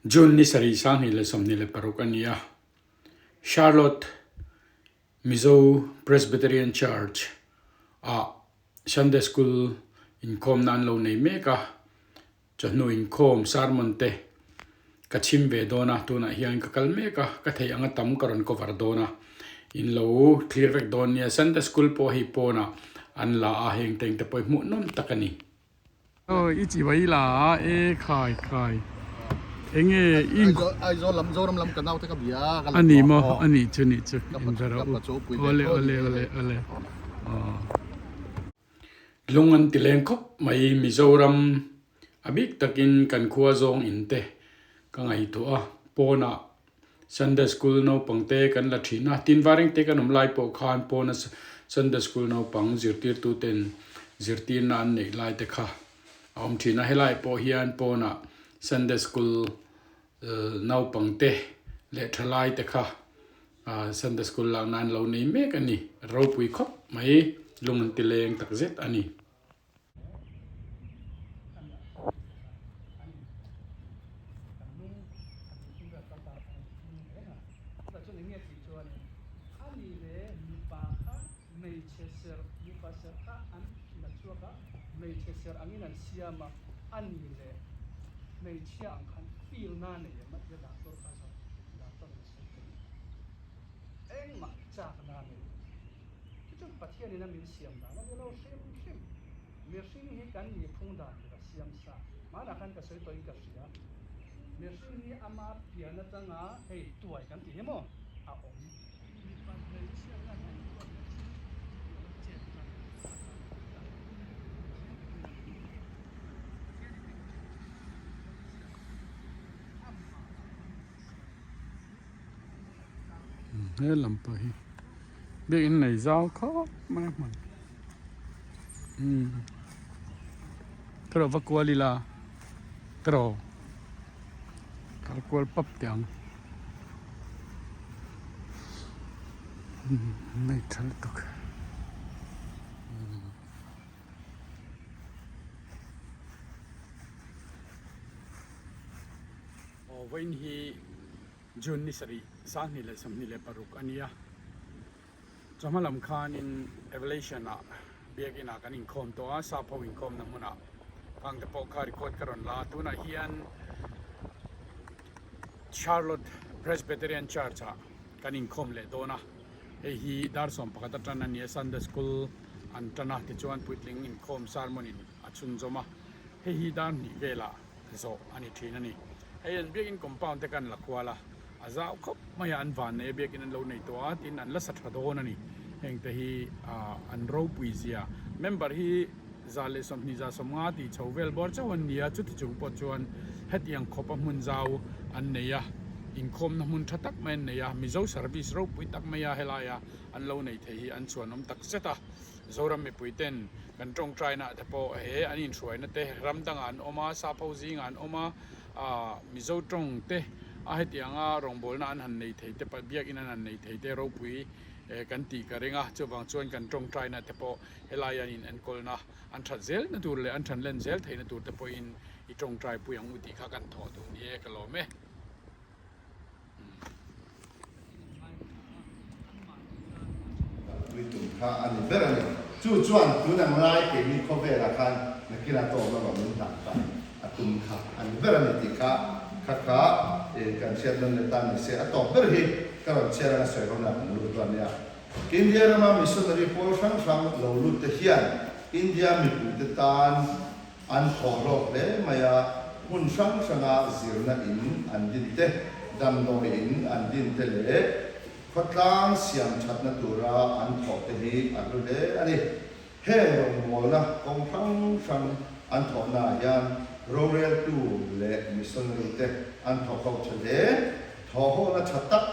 June ni sari sang ni le som ni le parukania Charlotte Mizo Presbyterian Church a Sunday School in kom nan lo nei meka chanu in kom sarmonte kachim ve dona tuna hian ka kalmeka ka thei anga tam karon ko vardona in lo clear vek donia Sunday School po hi pona an la a heng teng te poi mu nom takani ichi wai la e khai enge in ai zo lam kanau te ka bia ka ani mo ani chuni chu indara ole lungan tileng khop mai Mizoram abik takin kan khuwa zong inte ka ngai to a pona Sunday School no pangte kan la thina tin waring te kan umlai po khan pona Sunday School no pang zirtir tu ten zirtir na an nei lai te kha om thina helai po hian pona Sunday School nau pangte le thalai te kha Sunday School lang nan lo nei mek ani ro pui khop mai lungan tileng tak zet ani Manchester angin an siama ani le mei chiang khan feel na ne mat ya da tor ka so eng ma cha na ne chu pathian ina min siam da na lo shem mir sing hi kan ni phung da ka siam sa ma na khan ka soi toi ka sia mir sing hi ama piana tanga hei tuai kan ti mo a om pa mei chiang na he lampa hi be in nei zau kho ma man tro vakwali la tro kalkwal pap tiang nei thal tok when he June ni sari sang ni le som ni le paruk ania jamalam khan in evaluation a biagina kan in khom to a sa pho in khom na muna kang te po kha record karon la tuna hian Charlotte Presbyterian Church a kan in khom le dona e hi dar som pakata tan ani Sunday School an tana ti chuan puitling in khom sermon in achun zoma he hi dan ni vela zo ani thin ani hey an biagin compound te kan lakwala azau khop maya an van ne bekin an lo nei to tin an la satha don ani heng te hi an ro puizia member hi zale som ni za somnga ti chowel bor chawan nia chu ti chung po chuan hetiang khopa mun zau an neya inkhom na mun thatak men neya mizo service ro pui tak maya helaya an lo nei the hi an chuan om tak seta zoram me puiten kan tong try na te po he anin hruai na te ramdang an oma sa phozing an oma mizo tong te a hetianga rongbol na an han nei thei te pa biak in an nei thei te ro pui kan ti ka renga chuwang chuan kan tong try na te po helaya in an kolna an that zel na tur le an than len zel thei na tur te po in I tong try pu yang uti kha kan tho tu ni e ka lo me wi tum kha an berani chu chuan tu nang lai ke ni kho ve la khan na kila to ma ba mun ta atum kha an berani ti kha kha kan sia don le tan se ato ber hi ka ron sia na se ron na lu to nia India ma missionary por sang lo lu te hian India mi pu te tan an khoro le maya hun sang sanga zirna in an din te dam no in an din te le khatlang siam thatna tura an tho te hi anu le ani he rong mola kong sang an tho na yan Royal tu le missionary te an tho kho chale tho ho na thatak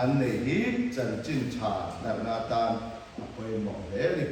an nei hi chan chin cha na tan apoi mo le ni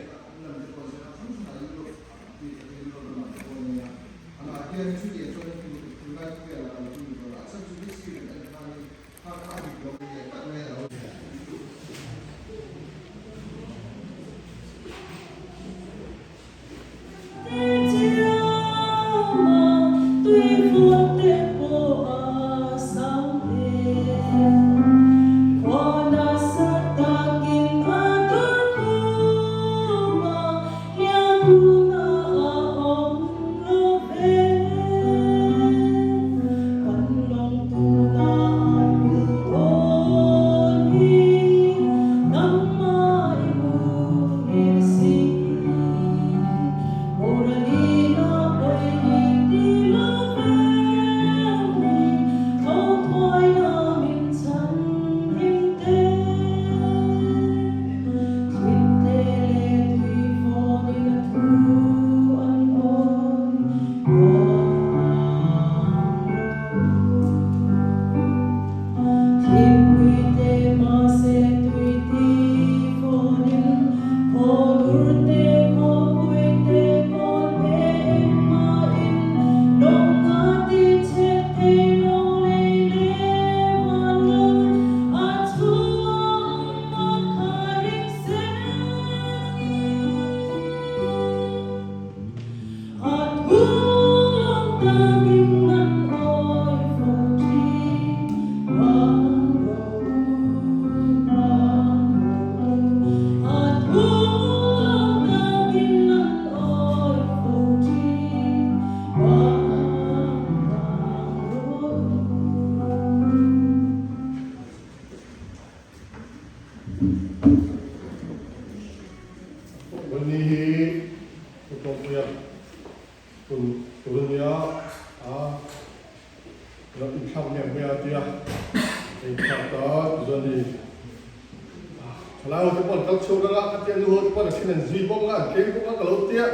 แล้วอีกคำเนี่ยไม่เอาเดียวอีกคำต่อส่วนนี้เราจะบอกเขาโชว์แล้วก็จะรู้ว่าเราเช่นจีบงอ่ะเก่งพวกเราเราเตี้ย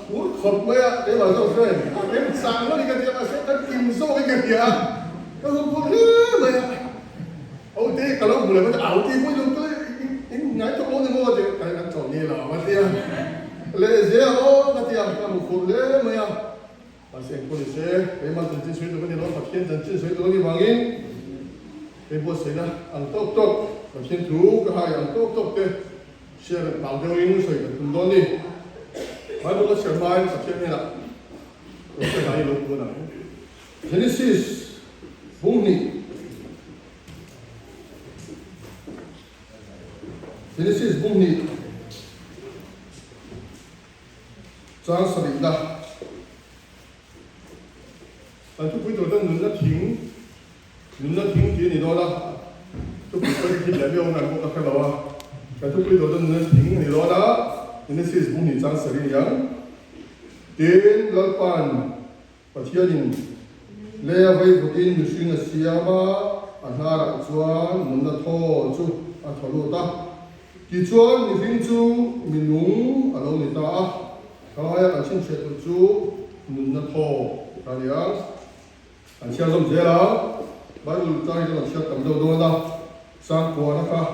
พูดขดไม่อ่ะเดี๋ยวเราต้องเรียนเรียนสั่งแล้วนี่ก็จะมาเสร็จกันกินโซ่กันเดียวก็พูดเลยเอาที่ก็เราพูดเลยมันจะเอาที่พูดอยู่ก็ไงตัวโน้นนี่มันจะการจอดนี่หรอมาเตี้ยเลยเจ้ามาเตี้ยก็มุขเลยไม่อ่ะมาเสียงคนเสียไอ้มันจริงๆสวยตัวนี้เราพักเทียนจริงๆสวยตัวนี้วางอินไอ้บัวเสียนะอันโต๊ะโต๊ะพักเทียนถูกก็ให้อันโต๊ะโต๊ะเตะเสียหลังเดียวอินสวยกับคุณโดนี่ไอ้บัวก็เสียมาพักเทียนนี่ละเราจะให้ลูกบัวนะ Genesis บุ้งนี่ Genesis บุ้งนี่จ้างสลิดละ但ทุกคน都能那停，能那停几年多了，都不可以去那边我们不看到啊。但ทุกคน都能停你多了，你那些是不你长实力样。点老板，把天人，来回不定就选个西亚嘛，啊那了转，能那拖住啊拖路大，几转你听住，民农啊老你大，他呀感情切不住，能那拖，他样。อันเชื่อสมเสียแล้วบ้านอยู่ใจเราเชื่อต่ำโดนนะสร้างตัวนะครับ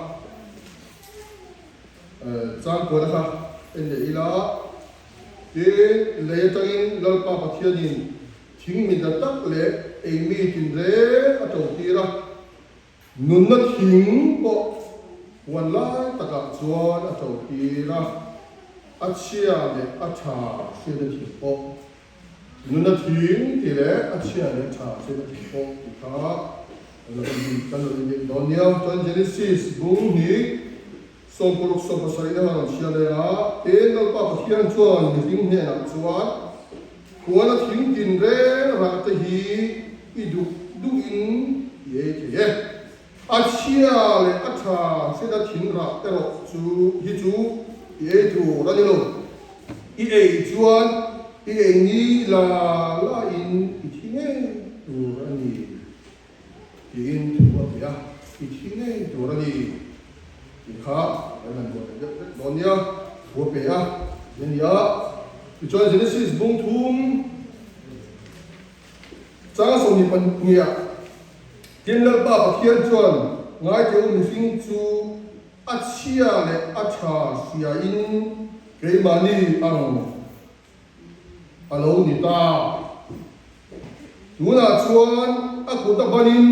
สร้างตัวนะครับเป็นเดี๋ยวละที่เลยตั้งอินเราป้าพัฒนินทิ้งมีแต่ตักเล็กเองมีกินเล็กอัตโตทีละนุนนัดทิ้งก็วันละตะกัดจวนอัตโตทีละอัจฉริยะเล็กอัจฉาเสียได้ทิ้งก็นุนทิ้งที่แรกอาชีพเนี่ยชาเสด็จที่พบที่ข้าเราเป็นกันเราเป็นดอนเนียลจนเจนิซิสบุ้งนี้ส่งปลุกส่งภาษาอินเดียเราเชื่อเลยนะเอ็นเราป้าพัฒน์ชวนมีทิ้งเนี่ยนักชวนหัวเราทิ้งกินเร่รักที่อีดูอินเย่เย่อาชีพเลยอาชาเสด็จทิ้งรักแต่เราจูฮิจูเย่จูเราเนี่ยเราอีเอชวนอีเองนี่ลาอินอีที่เนี่ยตัวนี้อินตัวเดียอีที่เนี่ยตัวนี้อีข้าแล้วนั่นตัวโดนเนี่ยหัวเปียเนี่ยอีจอยเจนิซิสบุ้งทุ่มจ้างส่งนี่ปันเนี่ยกินแล้วบ้าเทียนจวนง่ายเจ้ามีสิ่งจูอัจฉริยะและอัจฉาเสียอินเกยมานีอังอาลูนิตาดูน่าชวนอากุตบันิน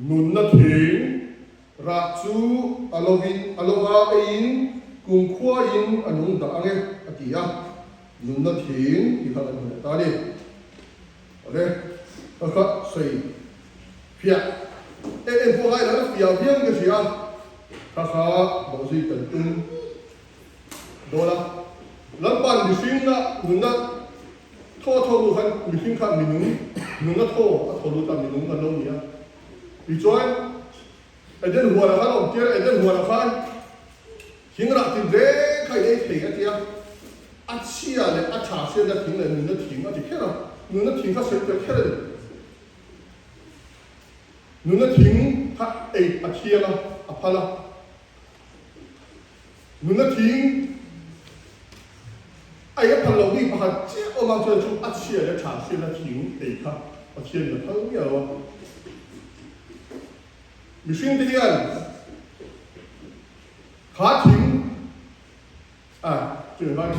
นุนนัดถิงรักจูอาลูวินอาลูวาเอินกุงขั้วอินอนุนตาเงอติยานุนนัดถิงที่ข้าราชการตาดีอะไรก็ใส่เพียพวกไอ้เราเสียเพียงก็เสียข้าบอกสิกันตึงโดนละแล้วปั่นดิซิงนะนุนนัดโทษรู้กันมีทิ้งข้ามมีนุ่งก็โทษรู้ตามมีนุ่งกันลงเนี่ยอีจอยไอ้เดินหัวละคันออกเจี๊ยไอ้เดินหัวละคันทิ้งรักทิ้งเด็กใครได้ทิ้งกันเจี๊ยอัจฉริยะเลยอัจฉาเสียได้ทิ้งเลยนุ่งก็ทิ้งอ่ะที่แค่ละนุ่งก็ทิ้งเขาเสียไปแค่เลยนุ่งก็ทิ้งถ้าไอ้อัจฉริยะละอภัยละนุ่งก็ทิ้งไอ้พันเราวิ่งผ่านเจ้าออกมาจนชุบอัดเชียร์และฉาเชียร์และทิ้งเด็กครับอัดเชียร์และทั้งเดียวมีสิ่งที่เดียนขาทิ้งเจอบ้าง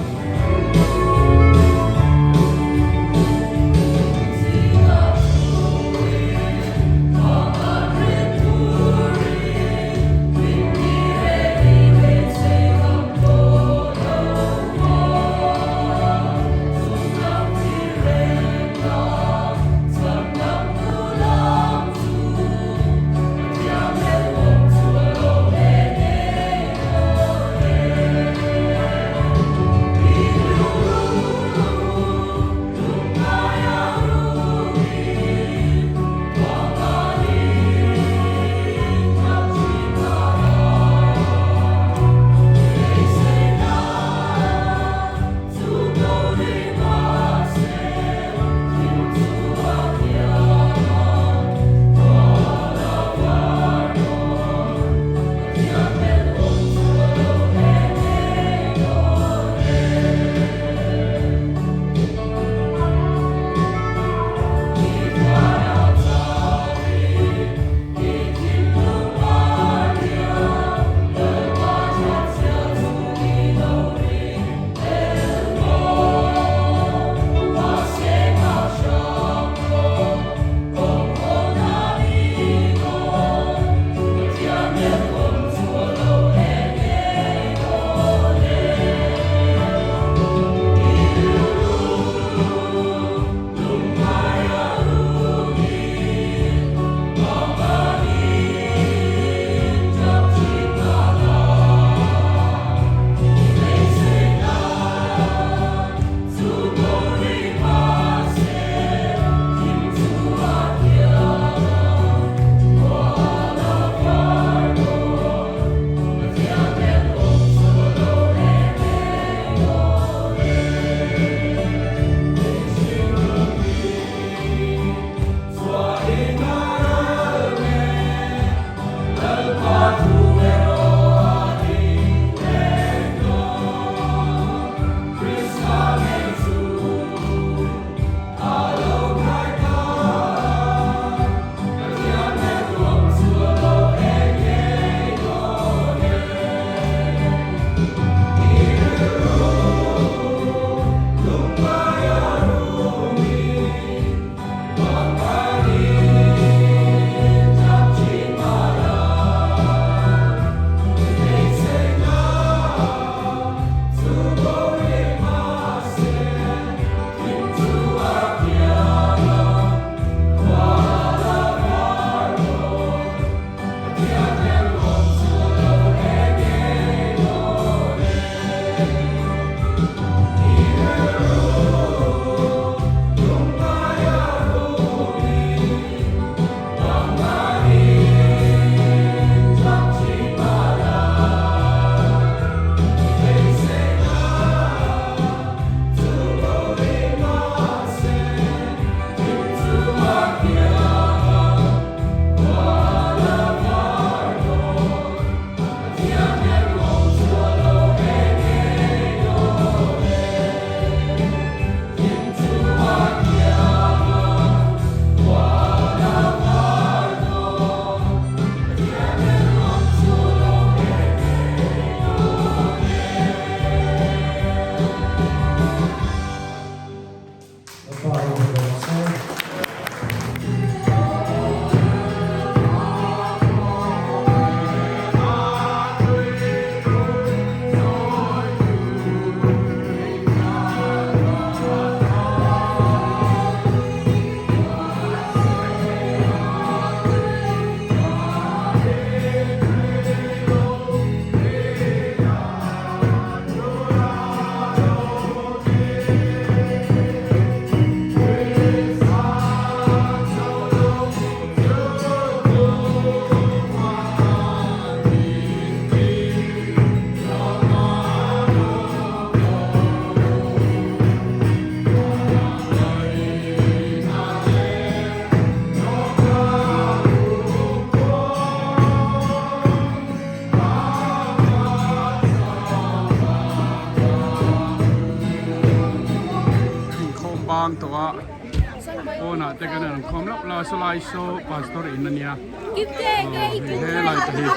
ความลับลาสไลโซพาสตอร์อินเนีย Give them, give เฮ้ไลท์ที่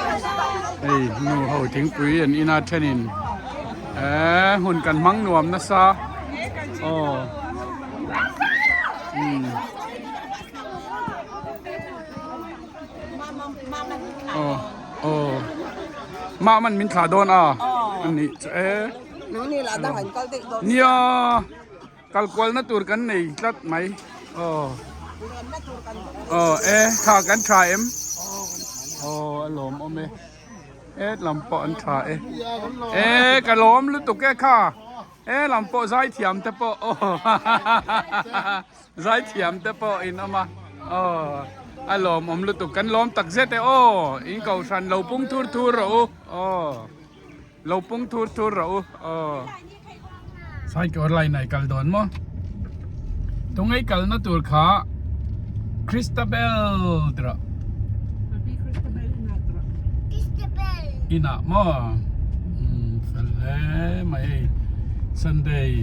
เฮ้ยนูเฮาถึงปุยอันอินาเทนินหุ่นกันมังนวมนะซะอ๋อโอ้มามันมินขาโดนอันนี้นี่ล่ะดังหันก็ติโดน เนี่ยกัลกวลนะตัวกันนี่ตัดไหมข้ากันทรายอารมณ์เลำปอนทรายกะล้มหรือตุกแก่ข้าลำปอใจเทียมแต่ปอใจเทียมแต่ปออินมาอารมณ์หรือตุกกันล้มตักเสแต่อินเก่าสันเราปุ้งทูร์เราเราปุ้งทูร์เราใส่กอดไลน์ไหนกัลดอนมั้งตรงไอ้กัลน่ะตัวข้าคริสตาเบลตระอินะมั้งฟังเลยไม่ซันเดย์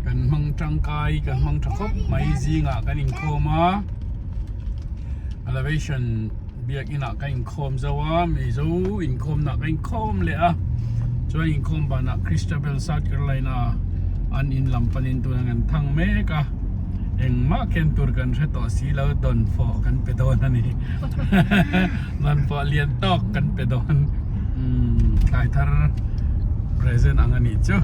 กันมังจังไกกันมังตะคบไม่จีงะกันอินโคมา elevation เบียกอินะกันอินโคมจะว่าไม่รู้อินโคมนักอินโคมเลยช่วยอินโคมบ้านนักคริสตาเบลซาร์แคโรไลนาอันอินลำปันอินตัวนั้นทั้งเมกะเอ็งมาเคนตัวกันเสต่อสีแล้วดอนฟอกันไปโดนนั่นนี่ดอนฟอเลียนตอกกันไปโดนใครทาร์ present อังนี้จ้ะ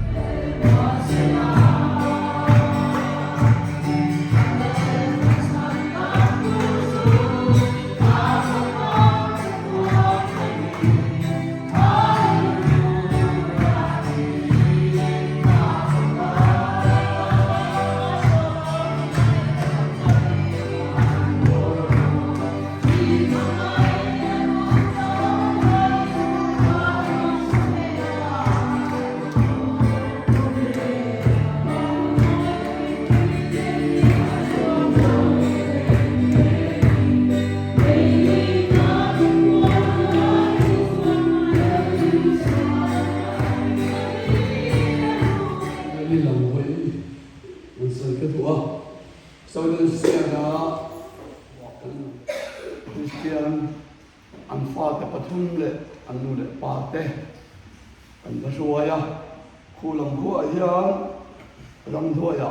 อันฟ้าแต่ปทุมเลยอันนู้นเลยป่าเต้อันกระชัวยคู่ลำขั้วเฮียลำทั่วย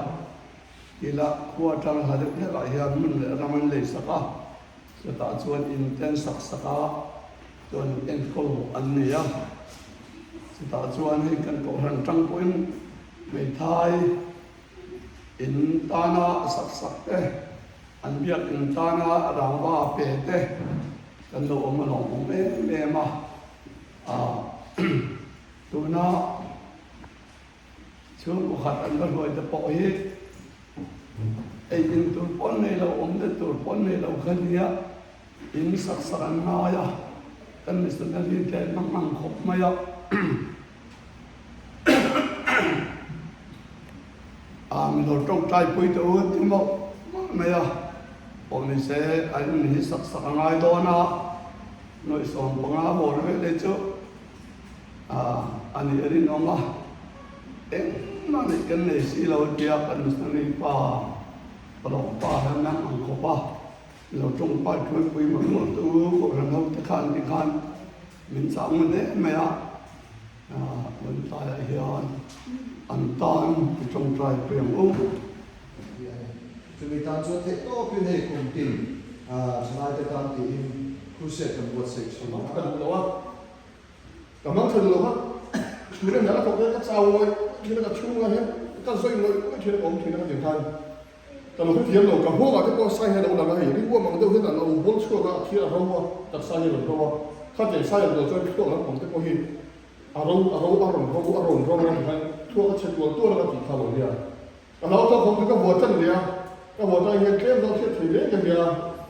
ทีละขั้วจังหาเด็กเท่าไหร่มันเลยรำมันเลยสักจะตัดส่วนอินเทนสักส่วนเอ็นโคอันนี้จะตัดส่วนให้กันก่อนจังปุ่นไม่ทายอินตานาสักเต้อันเบียกอินตานารังว่าเปเต้กันโดมันหลงเมมาตัวน่าช่วงบุคคลอันก็รวยจะปล่อยไอ้อินตัวปนในเราเด็ดตัวปนในเราคนนี้อินสักสันนายกันในสุดนั้นที่แกนั่งขบมามีเราต้องใจปุยตัวที่บอกไม่ผมนี่เสียไอ้นี่สักนายโดนหน่วยส่งปังอาบอกเลยเจ้าอันนี้เรื่องน้องนั่นเองกันเลยสิเราเดียกันสนิทป่าปลอกป่าทั้งนั้นอังคป่าเราจงไปช่วยคุยมันหมดตัวคนเราตะขันติขันมินสามมันเนี่ยไม่มันตายเฮียอันตานจงใจเปลี่ยนอุ้งจะมีการชวนเทคโต้เป็นเหตุกลุ่มติ่งสลายการตีนผู้เสกกับบทเสกสมองกันหรือว่ากำลังถึงหรือว่าคือเรื่องนั้นผมก็จะเอาไว้ที่เราจะช่วยให้ก็ช่วยเลยก็ช่วยผมถึงนะครับอย่างท่านแต่เราเทียมเรากับพวกเราที่ก็ใส่ให้เราหลังให้ที่พวกมันเดินขึ้นเราบนช่วยก็ที่เราว่าตัดใส่เราเพราะว่าถ้าเกิดใส่เราจะช่วยเราผมจะก็เห็นอารมณ์ทั่วก็เช็ดตัวแล้วก็ติดข่าวเนี่ยเราถ้าผมก็บวชจังเนี่ยก็บวชใจเงินเก็บเราเช็ดถือเลี้ยงอย่างเดียว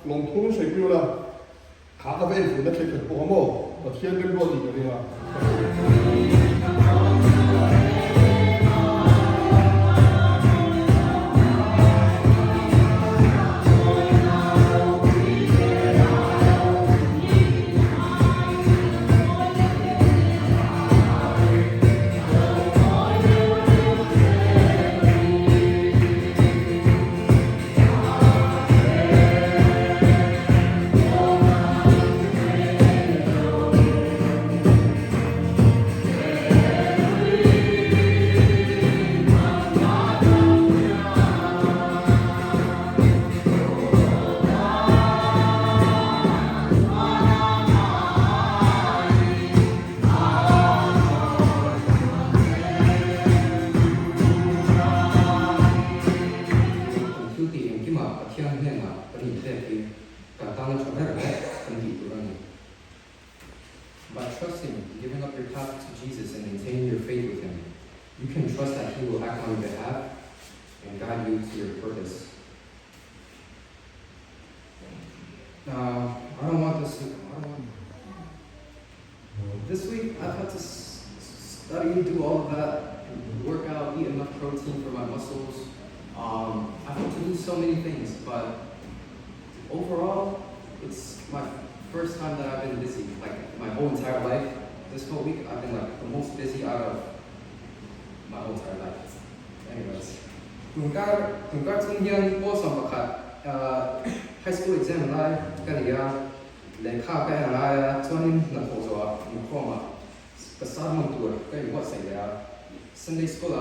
ลงทุนใส่กิโลละขาก็เป็นฝืนนักเช็ดโปรโมทเทียนเป็นบวชอีกอย่างเดียว Katana Chotara, by trusting, giving up your path to Jesus and maintaining your faith with Him, you can trust that He will act on your behalf and guide you to your purpose. I don't want this week I've had to study, do all of that, work out, eat enough protein for my muscles. I've had to do so many things, but overall, it's my first time that I've been busy. Like my whole entire life, this whole week, I've been like the most busy out of my whole entire life. Anyways, tungkar tunghian po sa makat high school exam lai kaniya lekha ka la chuanin na ko zo in koma pasar mon tur kai what say ya Sunday school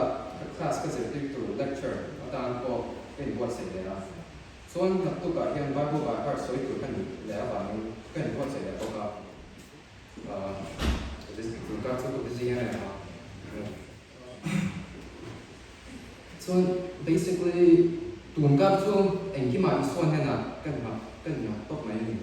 class ka se to lecture atan ko kai what say ya chuan na tu ka hian bible ba har soi tu kan le ba ni kai what say ya to ka this tungkar tu busy ya so basically tungkar tu engkima isuan hena kan top mai ni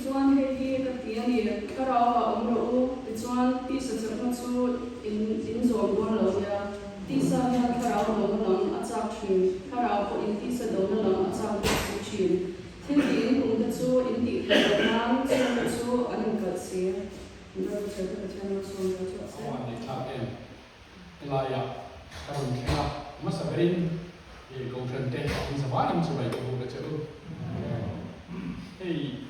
chuan hei ka tiani ka rawa omro chuan ti sa chakna chu in zon bon lo ya ti sa ha ka rawa lo long achak thin ka rawa ko in ti sa do na long achak chu chin thin ti in kung ta chu in ti ka nang chu anin ka se ndo cha ka chana so na chu sa ni tha em elaya karun kha masaberin e go frente in sawanim chu bai go ga chu hey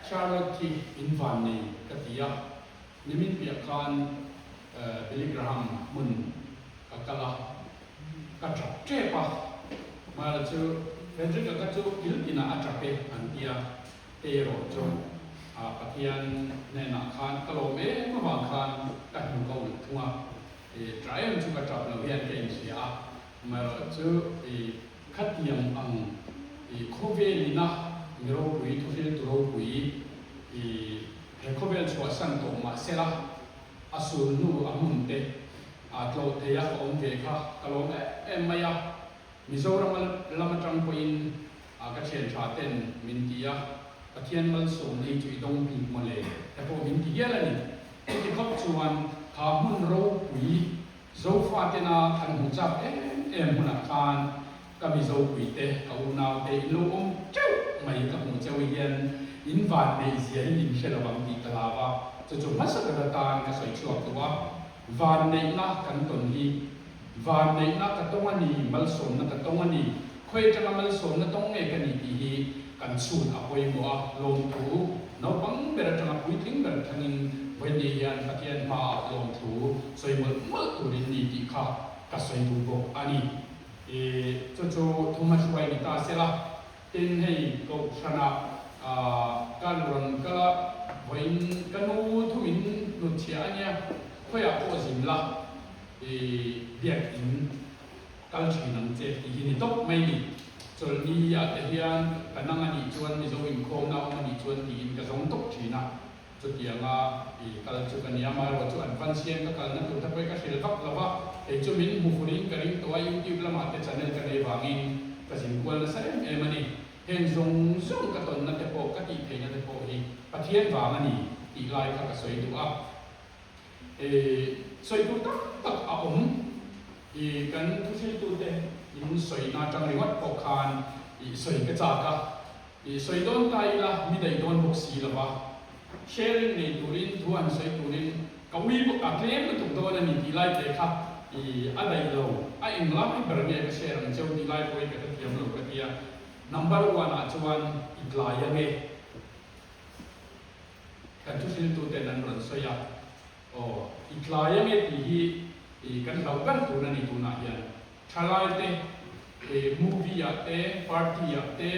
Charlotte Invani katia nimin piakan Billy Graham mun akala katra chepa mala chu Frederick katu ilpina atrape antia tero chu patian nena khan kalome ma khan kan ko thunga e trial chu katra lo hian ke sia mala chu e khatiam ang e khovelina ngero pui thufil turo pui I recover chua san to ma sela asul nu amunte atlo te ya on ve kha kalom maya mizoram lamatang point ka chen tha ten mintia pathian mal so nei chui dong pi mole ta po minti ya la ni ti khop chuan kha mun ro pui zo fa te na than hu chap huna khan ka mi zo pui te ka u naw te lo chau mai ka mu chau yen in van nei sia in shela bang ti kalawa chu masa ka tan ka soi chuak tuwa van nei na kan ton hi van nei na ka tongani mal som na ka tongani khoi tanga mal som na tong nge ka ni ti hi kan chun apoi mo a lom thu no bang bera tanga pui thing ber thangin when ni yan patian ma lom thu soi mal tu rin ni ti kha ka soi tu bo ani chu thuma chuai ni ta sela tin hei ko sana kan ron ka voin kanu thuin nu thia nya khoya ko zimla biak in kal thinam che hi ni top mai ni chol ni ya te hian kananga ni chuan ni zo in khom na ma ni chuan ni in ka zong top thina chu tianga kal chu kan ya ma ro chu an fan sian ka kal na tu ta poi ka shil kap lawa e chu min mu furin karing to YouTube lama te channel ka nei wangin ka sin kwal sa em ani hen zong ka ton na te po ka ti the na te po hi pathian wang ani ti lai ka soi tu a soi tu tak a kan tu sil tu te in soi na chang riwat po khan soi ka cha ka soi don tai la mi dai don bok si la ba sharing nei turin thuan soi turin ka wi bo ka claim tu do na ni ti lai te kha a dai lo a in la mi ber nge ka share ang chau ti lai poi ka tiam lo ka tia number 1 achuan itlaya nge kan tu sil tu te nan ron soya itlaya nge ti hi kan lau kan tu na ni tu na hian thalai te movie ya te party ya te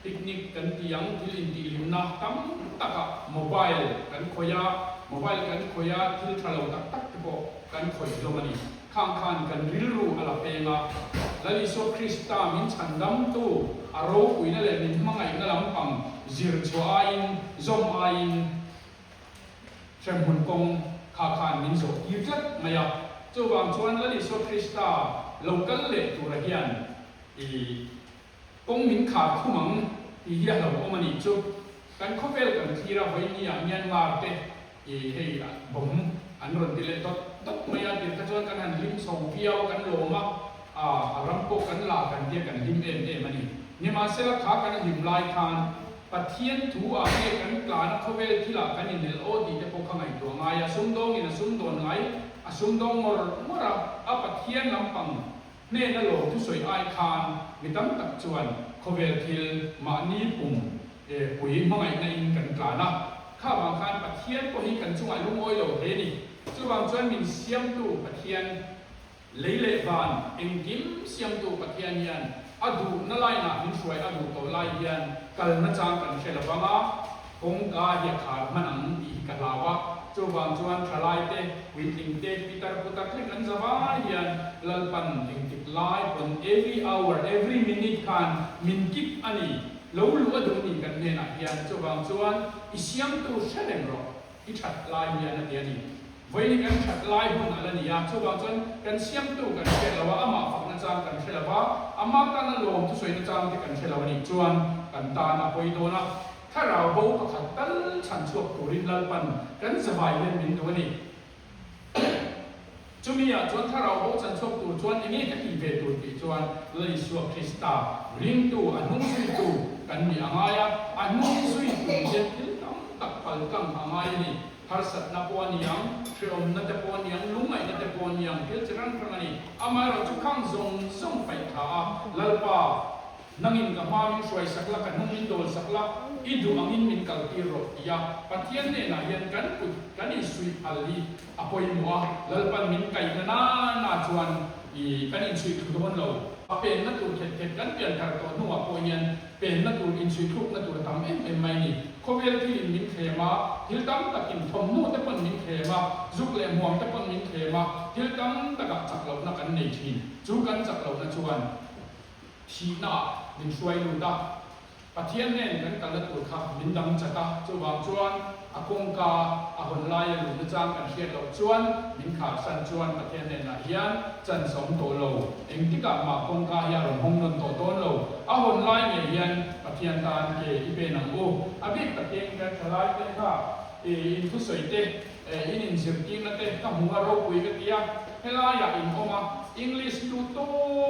picnic kan tiang thil in ti limna tam taka mobile kan khoya thil thalo tak po kan khoi lo mani khang khan kan rilru ala penga lali so krista min chandam tu aro kuina le min mangai na lampang zir chuain zom ain chem hun kong kha khan min zo irlat maya chu wang chuan lali so krista local le tu rahian กงมินขาคุมังอีเฮียเราอมันอีจุกันเขาเวลกันทีเราไว้นี่เมียนมาเตเฮ้ยผมอันรถดิเลตตบไม่ยากที่จะชวนกันหันลิมส่งเพียวกันโลมารำโกกันลากันเทียกันลิมมันนี่มาเสละขากันลิมลายคานปะเทียนถูอาเกกันกลานเขาเวลที่ละกันอินเดลโอดีจะพกข้างในตัวงายสุ่มดงอินสุ่มโดนไงสุ่มดงมรปะเทียนลำปังเนนโลทุสวยไอคานมิตั้มตักจวนเขาเวลทิลมานีปุ่มปุ๋ยมังไงในอินกันกลานะข้าบางคานปะเทียนก็ให้กันช่วยลุงโอยโลเฮนี่ช่วงบางส่วนมีเสียมตู้ปะเทียนเล่ๆบานเอ็งกิมเสียมตู้ปะเทียนยันอดูนั่นไล่นะมิช่วยอดูตัวไล่ยันกัลนัจจางกันเชลบังอาคงกาเดียขาดมันอังอีกันลาวะช่วงบางส่วนทลายเตวิลิงเตพิตาพุตาคลิกันสบายยันลัลปันเอ็งติดไล่บน every hour every minute กันมินกิบอันนี้รู้อดูนี่กันเนี่ยนะยันช่วงบางส่วนอิเสียมตู้เชลล์รออิชัดไล่ยันนั่นเดียนี่วันนี้กันชัดไล่หุ่นอะไรนี่ยากช่วงบางส่วนกันเสียมตู้กันเชลล์ว่าอามาฝักนัจจางกันเชลล์ว่าอามากันนั่นลมทุสวยนัจจางที่กันเชลล์วันนี้จวนกันตาหน้าไปโดนะถ้าเราบอกกับขัดตั้งฉันชอบตัวรินลัลปันกันสบายเล่นมินตัวนี้จุมีจวนถ้าเราบอกฉันชอบตัวจวนอย่างนี้ก็อีเวตัวปีจวนเลยสวบคริสตาริงตัวอันนุ่งสุยตัวกันมีอ่างายอันนุ่งสุยตัวเจ็ดที่ต้องตักปัลกังอ่างายนี่ฮาร์สัตนับวันยังเชื่อมนับวันยังลุงไงนับวันยังเกิดจากนั้นครั้งนี้อามาเราจุกขังส่งไปขาลัลปานั่งอินกับมามิช่วยสักละกันนุ่งอินโดนสักละอีดูอังอินมินกัลตีโรยาปัทยันเนี่ยนะยันกันปุกันอิสุยอัลลีอภัยมัวลัลปันมินไก่นาจวนอีกันอิสุยทุกคนเราเป็นนักตุรเก็บกันเปลี่ยนการตัวนัวโพยันเป็นนักตุรอินสุยทุกนักตุรทำไม่นี่เขาเวลที่มินเขมาฮิลตัมตะกินทอมนู่แต่ปนมินเขมาจุกเล่ห่วงแต่ปนมินเขมาฮิลตัมตะกับจักเรานักกันในทีจุกันจักเรานักจวนทีน่ามินช่วยลูดาปะเทียนเนี่ยกันกันละตัวข้ามินดังจักจวบจวนอากงกาอาหุนลายลูดจางกันเชียดเราจวนมินขาสันจวนปะเทียนเนี่ยนะเฮียนจันสมโตโลเอ็งที่กับมากงกาเฮียรงหงนนโตโตโลอาหุนลายเนี่ยเฮียนปะเทียนตานเกอีเปนังโออาบิปะเทียนกันทลายเตค่ะอินทุสวยเตอินสิบกินนั่นเตถ้าหัวเราคุยกันเดียเฮลายาอินโอมาอังกฤษดูโต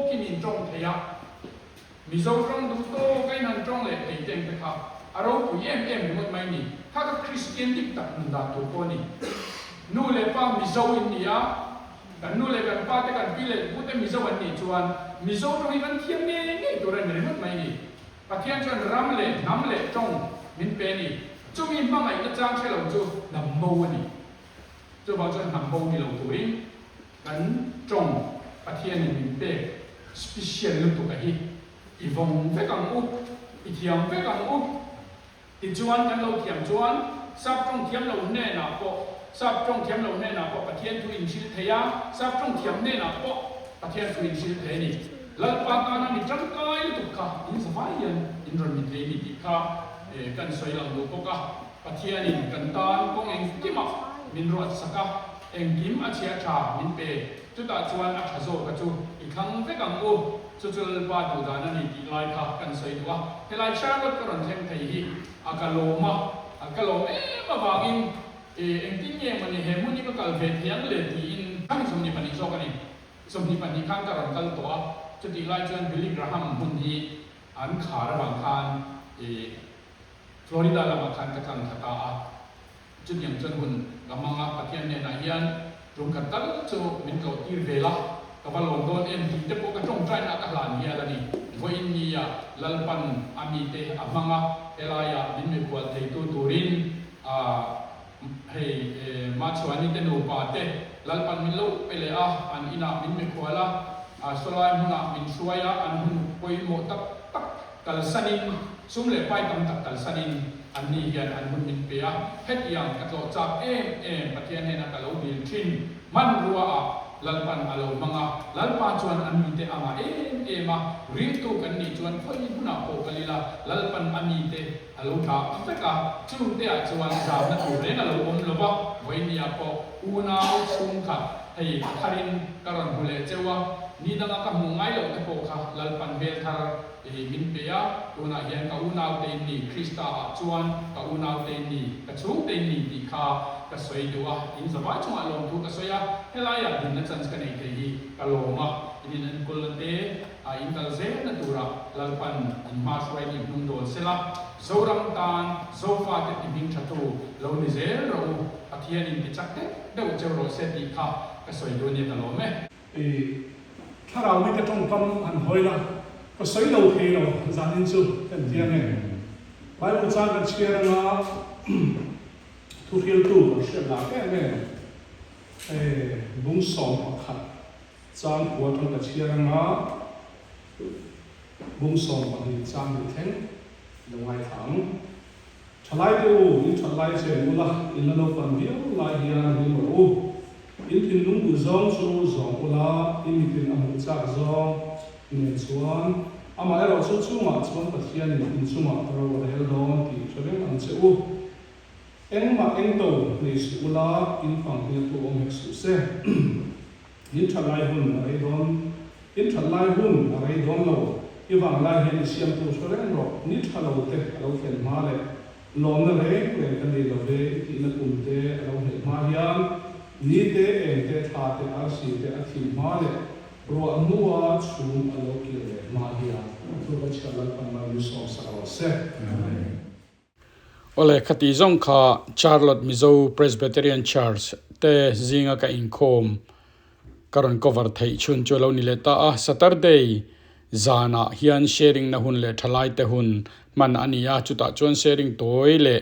กินอินจงเทียมิโซตรงดูโตกันนั่นตรงเลยไอ้เจงเตค่ะเราคุยหมดไม่นี่ถ้ากับคริสเตียนดิบตัดนั่นดาตัวโตนี่นู่นเลยป้ามิโซอินเดียกันนู่นเลยกันป้าแต่กันพี่เลยพูดแต่มิโซวันนี้ชวนมิโซตรงนี้กันเทียมเนี่ยตัวเรื่องหมดไม่นี่ปะเทียนชวนรำเลยน้ำเลยตรงมินเป็นนี่จุมีมั่งไงก็จ้างใช่เราจูนำโบนี่จูบอกจนนำโบนี่เราตัวเองกันตรงปะเทียนนี่มินเป็นสเปเชียลลุตัวกันอีวงเฟกังอุบอีเทียมเฟกังอุบติจวนกันเราเทียมจวนซับตรงเทียมเราแน่นาปะซับตรงเทียมเราแน่นาปะปะเทียนทุอินชิลเทียซับตรงเทียมแน่นาปะปะเทียนทุอินชิลเทียนี่แล้วปาตานามิจังกายลุกค่ะอินสบายยันอินรมิตเรมิติค่ะกันสวยหลังดูปะปะเทียนนี่กันตานกงเองกิมะมินรวดสักเองกิมอาเชียชามินเปจุดตาจวนอักโซกจูอีกครั้งเฟกังอุบจุดๆบ้านดูดานันนี่ลายค่ะกันสวยตัวเฮลายชาลดกระนเทมไทยอากาโลมามาบางอินเอ็งที่เนี่ยมันเห็นมันนี่ก็กัลเวทียงเลยที่อินข้างสมนิปันนิโซกันนี่สมนิปันนิข้างกระนกัลตัวจุดที่ลายจวนบิลลี่กราฮัมมุนที่อันขาระหว่างคานฟลอริดาระหว่างคานกระทันทัตาจุดอย่างจนหุ่นกำมังปะเทียนเนี่ยนายยันตรงกันตั้งโจมินโกตีเวลากับว่าลงโดนที่จะพวกกระจงใจนักหลานเฮียแล้วนี่วันนี้ลัลปันอามีเตอามังเอลายาบินเมกวลเทตูตูรินให้มาชวนนี่เตนูปาเตลัลปันมิลุเปเลยอันอินาบินเมกวลสลายมุนาบินช่วยอันหุ่นปอยโมตักกัลสันินซุ่มเล่ไปตั้งตักกัลสันินอันนี้ยันอันหุ่นมินเปียเฮ็ดอย่างกระโดดจับปะเทียนให้นักเราบินชินมันรัวlalpan alo mga lalpan chuan ami te anga ema ring tu kan ni chuan khoi huna po kalila lalpan ami te alo tha feka chu te a chuan ja na tu re na lo om lo ba voinia po una chung kha hei tharin karon hule chewa ni danga ka mungai lo te ko kha lalpan bel thar min pe ya tuna hian ka unau te ni krista chuan ka unau te ni ka chung te ni ti kha ka soi duwa in zawai chunga lom thu ka soya helaya din na chance ka nei te hi ka loma in an kulate in kal ze na tura lalpan in ma swai ni nung dol sela zoram tan zofa te ti bing thatu lo ni zel ro athian in ti chakte deu chero se ti kha ka soi do ni ka lomeถ้าเราไม่กระทงกำอันหอยละก็สวยเราเทเราจานินซูกันเทียนเนี่ยไปบุษากันเชียร์นะทุเรียนตู้เชียร์หลักเนี่ยบุ้งสองขัดจานหัวทั้งกันเชียร์นะบุ้งสองอันนี้จานอยู่แท่งลงไว้ถังทลายดูนี่ทลายเสียงละอินเราปันเดียวลายเฮียนนี่มาโอ้อินทินนุ่งกุซองชูซองอุลาอินทินอามุจักซองอินชวนอามาเราชูชูมาชวนปัจจัยนี่อินชูมาเราเฮลดอนที่ชวนอันเชื่อเอ็งมาเอ็งโตในสุอุลาอินฟังเดียตัวองค์สุเซอินทลายหุ่นอะไรดอนอินทลายหุ่นอะไรดอนเราอีวังลายเห็นเสียงตัวชวนเรานิทเราเตะเราเห็นมาเลยลมนั่นเองเรื่องกันดีเราเลยที่นักอุ่นเตะเราเห็นมายันนี่เตะเองเตะท่าเตะอาศีเตะอาทิมาเลยรัวนัวชูมอโลกิเลมาเฮียตัวบัจฉริยะมาลุสองสาวเส Ole khati zong kha Charlotte Mizo Presbyterian Church te zinga ka inkhom karon cover thei chun cholo ni le ta a Saturday zana hian sharing na hun le thalai te hun man ania chuta chon sharing toi le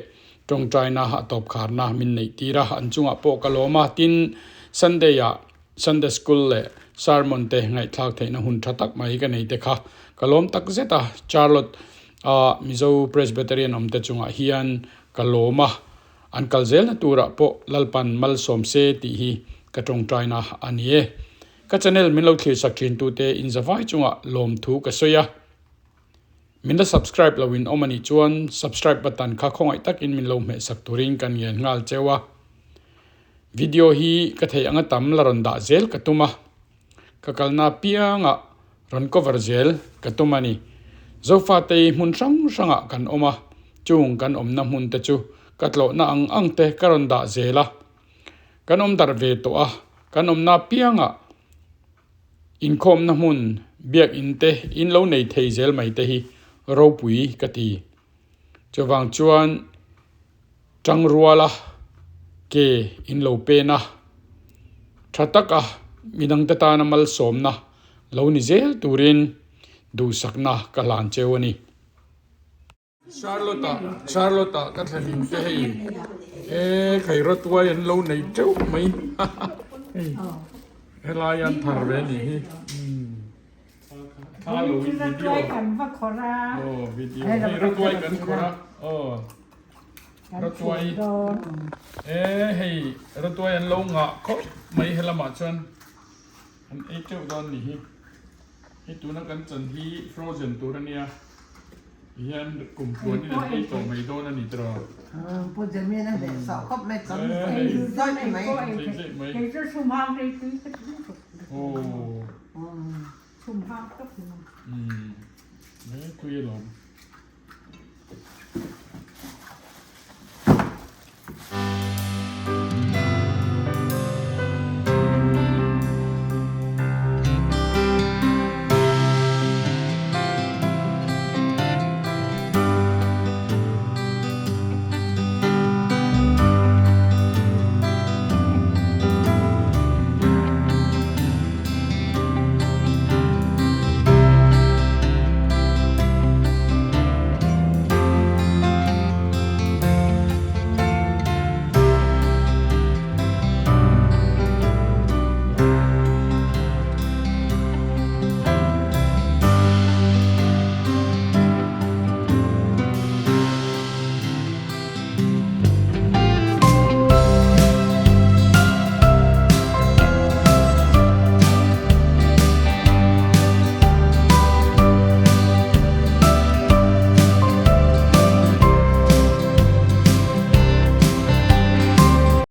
tong traina ha top kharna min nei tira an chunga po kaloma tin Sunday ya Sunday school le sermon te ngai thak theina hun thatak mai ka nei te kha kalom tak zeta Charlotte Mizo Presbyterian omte chunga hian kaloma an kalzel na tura po lalpan mal somse ti hi katong traina anie ka channel min lo thli sakhin tu te in zawai chunga lom thu ka soya min da subscribe lawin omani chuan subscribe button kha khongai tak in min lo me sak turin kan nge ngal chewa video hi ka thei anga tam laron da zel katuma ka kalna pianga ron cover zel katumani zofa te mun sang sanga kan oma chung kan omna mun te chu katlo na ang te karon da zela kan om dar ve to a kan om na pianga in khom na mun biak in te in lo nei thei zel mai te hi ro pui kati chawang chuan changruala ke in lo pe na thataka minang ta na mal somna lo ni zel turin du sakna kalan chewani Charlotte ka thalin te hei khai rotwa yan lo nei cheu mai helayan tharve ni hi hello video kan va khora video hey rotwa kan khora rotwa hey rotwa yan lo nga kho mai helama chan an e cheu don ni hi hi tu na kan chan hi frozen tu rania hian kum puan ni na hi to mai do na ni tro pu je me na de sa khop me cham cái doi mai cái cái sum hang cái oh sum hang cấp me kui lo